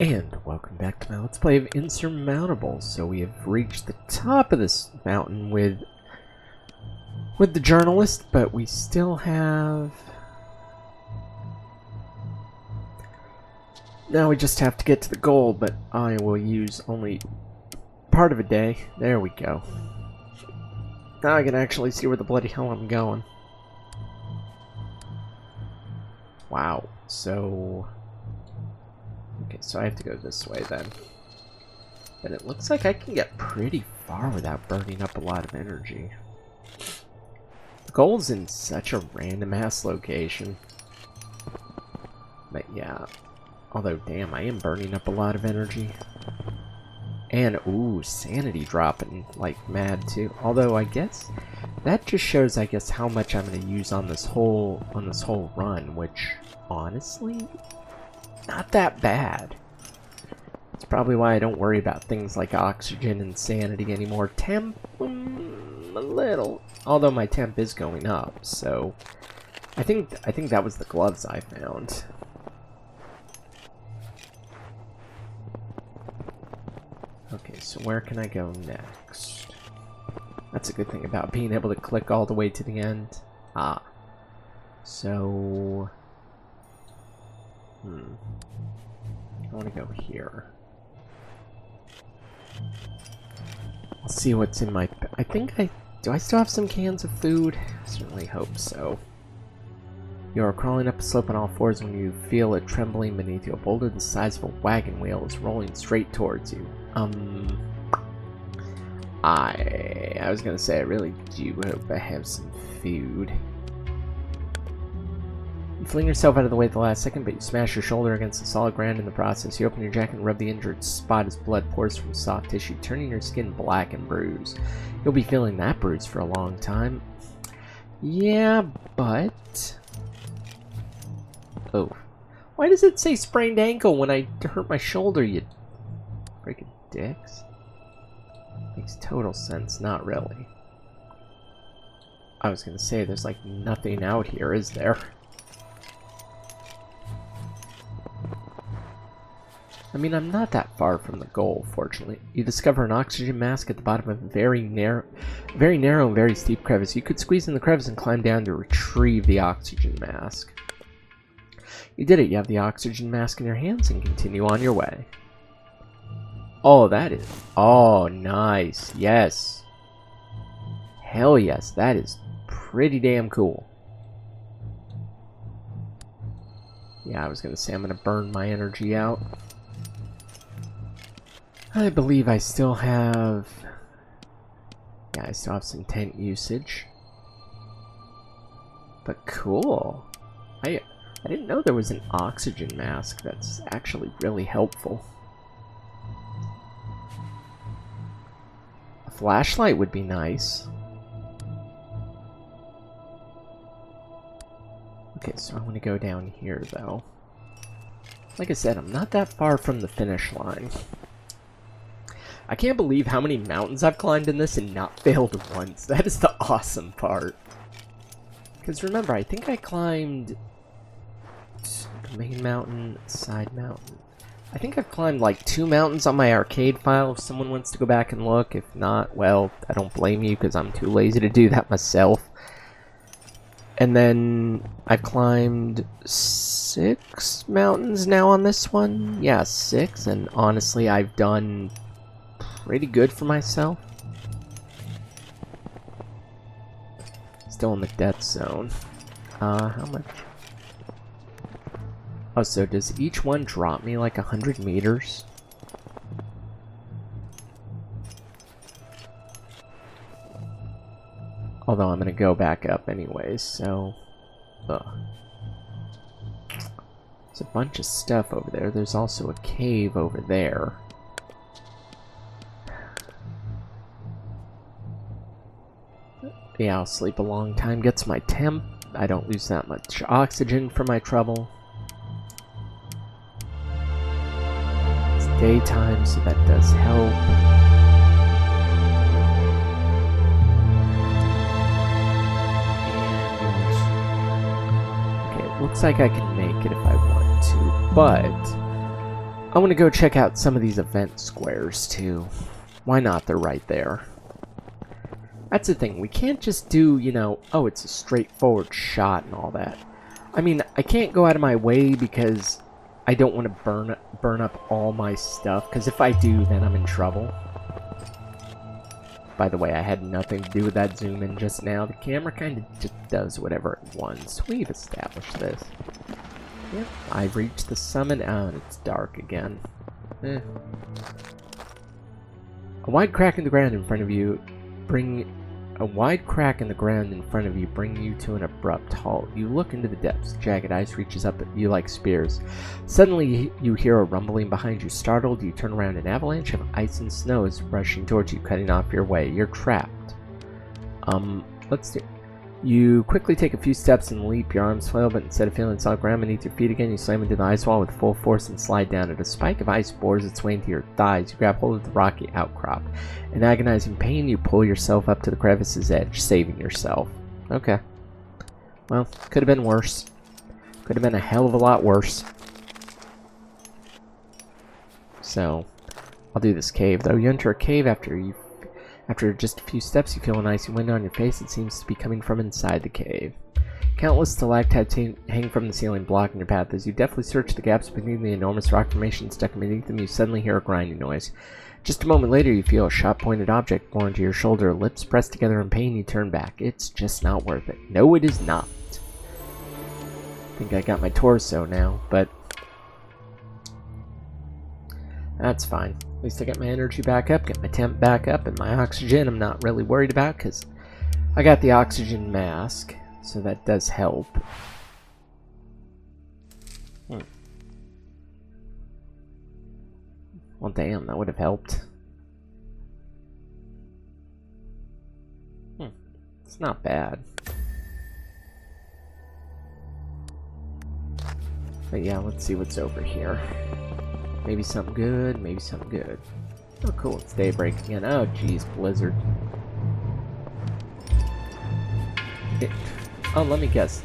And welcome back to my Let's Play of Insurmountable. So we have reached the top of this mountain with the journalist, but we still have... Now we just have to get to the goal, but I will use only part of a day. There we go. Now I can actually see where the bloody hell I'm going. Wow, so... Okay, so I have to go this way then. And it looks like I can get pretty far without burning up a lot of energy. The goal's in such a random-ass location. But yeah. Although, damn, I am burning up a lot of energy. And, ooh, sanity dropping like mad, too. Although, I guess that just shows, I guess, how much I'm going to use on this whole run, which, honestly... not that bad. It's probably why I don't worry about things like oxygen and sanity anymore. Temp, a little. Although my temp is going up, so I think that was the gloves I found. Okay, so where can I go next? That's a good thing about being able to click all the way to the end. Ah. So... I want to go here. I'll see what's in my... do I still have some cans of food? I certainly hope so. You are crawling up a slope on all fours when you feel it trembling beneath you. A boulder the size of a wagon wheel is rolling straight towards you. I was gonna say I really do hope I have some food. You fling yourself out of the way at the last second, but you smash your shoulder against the solid ground in the process. You open your jacket and rub the injured spot as blood pours from soft tissue, turning your skin black and bruised. You'll be feeling that bruise for a long time. Yeah, but... oh. Why does it say sprained ankle when I hurt my shoulder, you freaking dicks? Makes total sense. Not really. I was gonna say, there's like nothing out here, is there? I mean, I'm not that far from the goal, fortunately. You discover an oxygen mask at the bottom of a very narrow and very steep crevice. You could squeeze in the crevice and climb down to retrieve the oxygen mask. You did it. You have the oxygen mask in your hands and continue on your way. Oh, that is... oh, nice. Yes. Hell yes. That is pretty damn cool. Yeah, I was going to say I'm going to burn my energy out. I believe I still have... yeah, I still have some tent usage. But cool. I didn't know there was an oxygen mask. That's actually really helpful. A flashlight would be nice. Okay, so I want to go down here, though. Like I said, I'm not that far from the finish line. I can't believe how many mountains I've climbed in this and not failed once. That is the awesome part. Because remember, I think I climbed the main mountain, side mountain. I think I've climbed like 2 mountains on my arcade file if someone wants to go back and look. If not, well, I don't blame you because I'm too lazy to do that myself. And then I've climbed 6 mountains now on this one. Yeah, 6. And honestly, I've done... pretty good for myself. Still in the death zone. How much? Oh, so does each one drop me like 100 meters? Although I'm gonna go back up anyways, so... ugh. There's a bunch of stuff over there. There's also a cave over there. Yeah, I'll sleep a long time. Gets my temp. I don't lose that much oxygen for my trouble. It's daytime, so that does help. And... okay, it looks like I can make it if I want to, but... I want to go check out some of these event squares, too. Why not? They're right there. That's the thing. We can't just do, you know, oh, it's a straightforward shot and all that. I mean, I can't go out of my way because I don't want to burn up all my stuff, because if I do, then I'm in trouble. By the way, I had nothing to do with that zoom in just now. The camera kind of just does whatever it wants. We've established this. Yep, I've reached the summit. Oh, and it's dark again. A wide crack in the ground in front of you bring you to an abrupt halt. You look into the depths. Jagged ice reaches up at you like spears. Suddenly, you hear a rumbling behind you. Startled, you turn around. An avalanche of ice and snow is rushing towards you, cutting off your way. You're trapped. Let's do. You quickly take a few steps and leap. Your arms flail, but instead of feeling solid ground beneath your feet again, you slam into the ice wall with full force and slide down it. A spike of ice bores its way into your thighs. You grab hold of the rocky outcrop. In agonizing pain, you pull yourself up to the crevice's edge, saving yourself. Okay. Well, could have been worse. Could have been a hell of a lot worse. So, I'll do this cave, though. You enter a cave after just a few steps, you feel an icy wind on your face. It seems to be coming from inside the cave. Countless stalactites hang from the ceiling, blocking your path. As you deftly search the gaps beneath the enormous rock formation stuck beneath them, you suddenly hear a grinding noise. Just a moment later, you feel a sharp-pointed object bore into your shoulder. Lips pressed together in pain, you turn back. It's just not worth it. No, it is not. I think I got my torso now, but that's fine. At least I got my energy back up, get my temp back up, and my oxygen I'm not really worried about because I got the oxygen mask, so that does help. Well, damn, that would have helped. It's not bad. But yeah, let's see what's over here. Maybe something good, maybe something good. Oh, cool, it's daybreak again. Oh, geez, blizzard. Oh, let me guess.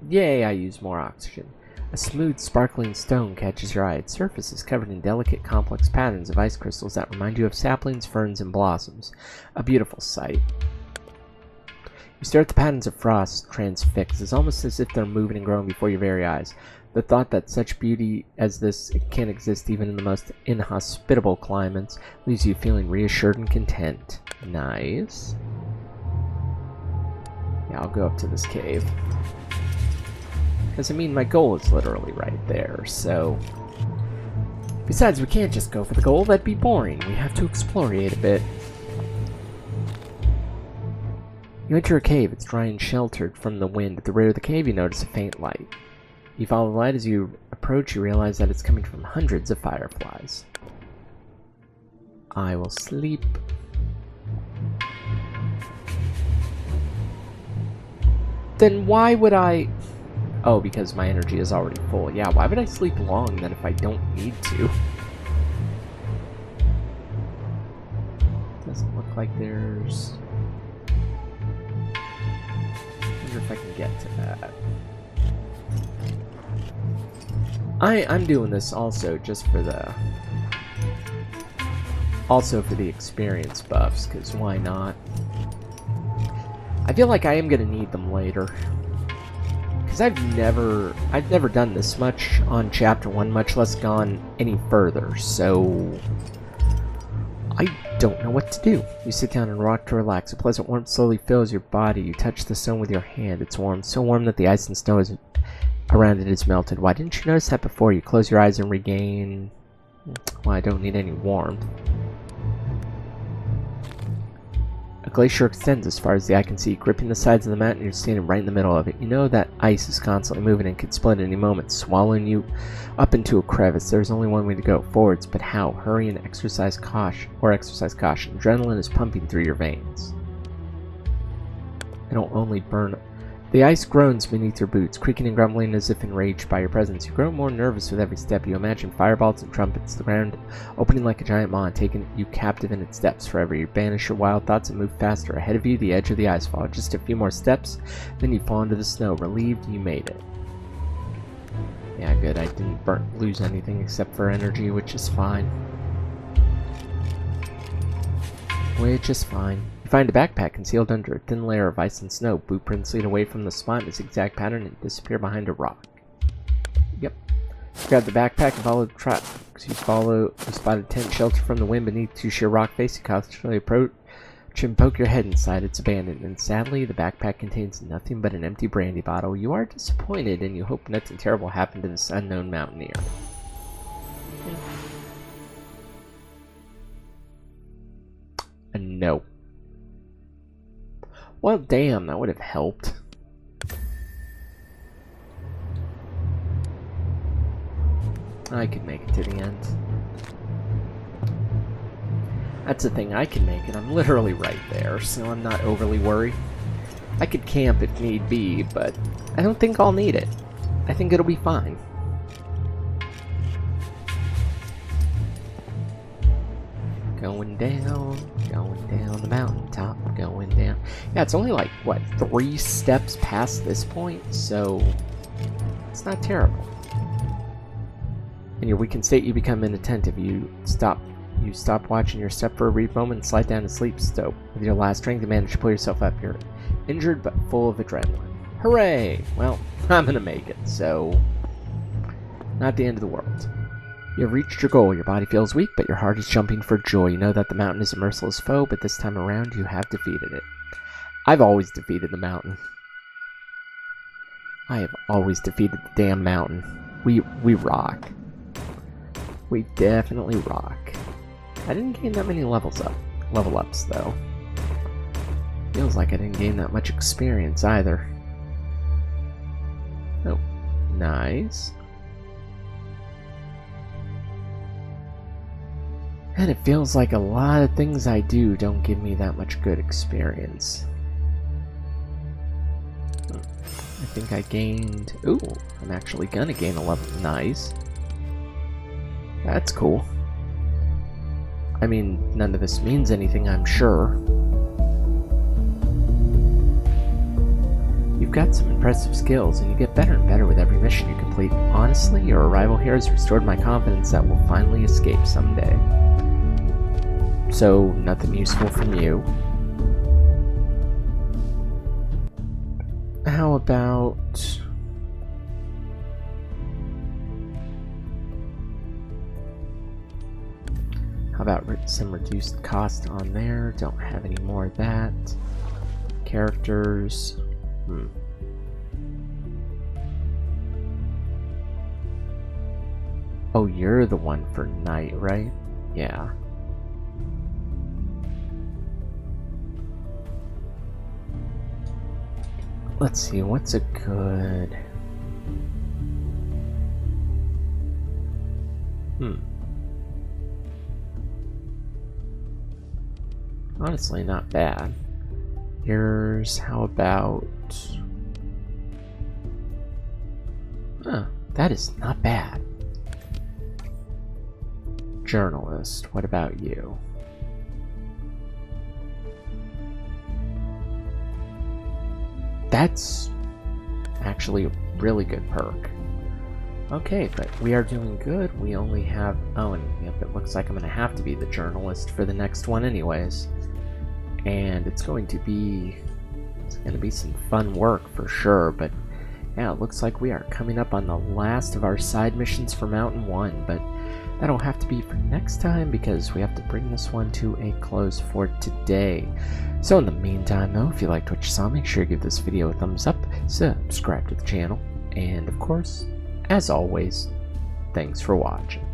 Yay, I use more oxygen. A smooth, sparkling stone catches your eye. Its surface is covered in delicate, complex patterns of ice crystals that remind you of saplings, ferns, and blossoms. A beautiful sight. You stare at the patterns of frost, transfixed. It's almost as if they're moving and growing before your very eyes. The thought that such beauty as this can exist even in the most inhospitable climates leaves you feeling reassured and content. Nice. Yeah, I'll go up to this cave. Because, I mean, my goal is literally right there, so... Besides, we can't just go for the goal. That'd be boring. We have to explorate a bit. You enter a cave. It's dry and sheltered from the wind. At the rear of the cave, you notice a faint light. You follow the light. As you approach, you realize that it's coming from hundreds of fireflies. I will sleep. Then why would I... Oh, because my energy is already full. Yeah, why would I sleep long then if I don't need to? Doesn't look like there's... I wonder if I can get to that. I'm doing this also just for the... Also for the experience buffs, because why not? I feel like I am going to need them later. Because I've never done this much on Chapter 1, much less gone any further, so... I don't know what to do. You sit down and rock to relax. A pleasant warmth slowly fills your body. You touch the stone with your hand. It's warm, so warm that the ice and snow around it is melted. Why didn't you notice that before? You close your eyes and regain... Well, I don't need any warmth. A glacier extends as far as the eye can see. Gripping the sides of the mountain, you're standing right in the middle of it. You know that ice is constantly moving and could split at any moment, swallowing you up into a crevice. There's only one way to go, forwards, but how? Hurry and exercise caution. Adrenaline is pumping through your veins. It'll only burn. The ice groans beneath your boots, creaking and grumbling as if enraged by your presence. You grow more nervous with every step. You imagine fireballs and trumpets, the ground opening like a giant maw, taking you captive in its depths forever. You banish your wild thoughts and move faster. Ahead of you, the edge of the icefall. Just a few more steps, then you fall into the snow. Relieved, you made it. Yeah, good. I didn't lose anything except for energy, which is fine. Which is fine. You find a backpack concealed under a thin layer of ice and snow. Boot prints lead away from the spot in a zigzag pattern and disappear behind a rock. Yep. Grab the backpack and follow the tracks. You spot a tent shelter from the wind beneath two sheer rock faces. You cautiously approach and poke your head inside. It's abandoned, and sadly, the backpack contains nothing but an empty brandy bottle. You are disappointed, and you hope nothing terrible happened to this unknown mountaineer. No. Well, damn, that would have helped. I could make it to the end. That's the thing, I can make it. I'm literally right there, so I'm not overly worried. I could camp if need be, but I don't think I'll need it. I think it'll be fine. Going down the mountaintop, going down. Yeah, it's only like, what, 3 steps past this point, so it's not terrible. In your weakened state, you become inattentive. You stop watching your step for a brief moment and slide down to sleep. So, with your last strength, you manage to pull yourself up. You're injured but full of adrenaline. Hooray! Well, I'm gonna make it, so not the end of the world. You have reached your goal. Your body feels weak, but your heart is jumping for joy. You know that the mountain is a merciless foe, but this time around, you have defeated it. I've always defeated the mountain. I have always defeated the damn mountain. We rock. We definitely rock. I didn't gain that many level ups though. Feels like I didn't gain that much experience either. Oh, nice. And it feels like a lot of things I do don't give me that much good experience. I think I gained... Ooh, I'm actually gonna gain a level. Nice. That's cool. I mean, none of this means anything, I'm sure. You've got some impressive skills, and you get better and better with every mission you complete. Honestly, your arrival here has restored my confidence that we'll finally escape someday. So, nothing useful from you. How about... How about some reduced cost on there? Don't have any more of that. Characters. Oh, you're the one for night, right? Yeah. Let's see, what's a good... Honestly, not bad. Yours, how about... Huh, that is not bad. Journalist, what about you? That's actually a really good perk. Okay, but we are doing good. We only have... Oh, and yep, it looks like I'm going to have to be the journalist for the next one anyways. And it's going to be some fun work for sure, but yeah, it looks like we are coming up on the last of our side missions for Mountain 1, but that'll have to be for next time because we have to bring this one to a close for today. So in the meantime though, if you liked what you saw, make sure you give this video a thumbs up, subscribe to the channel, and of course, as always, thanks for watching.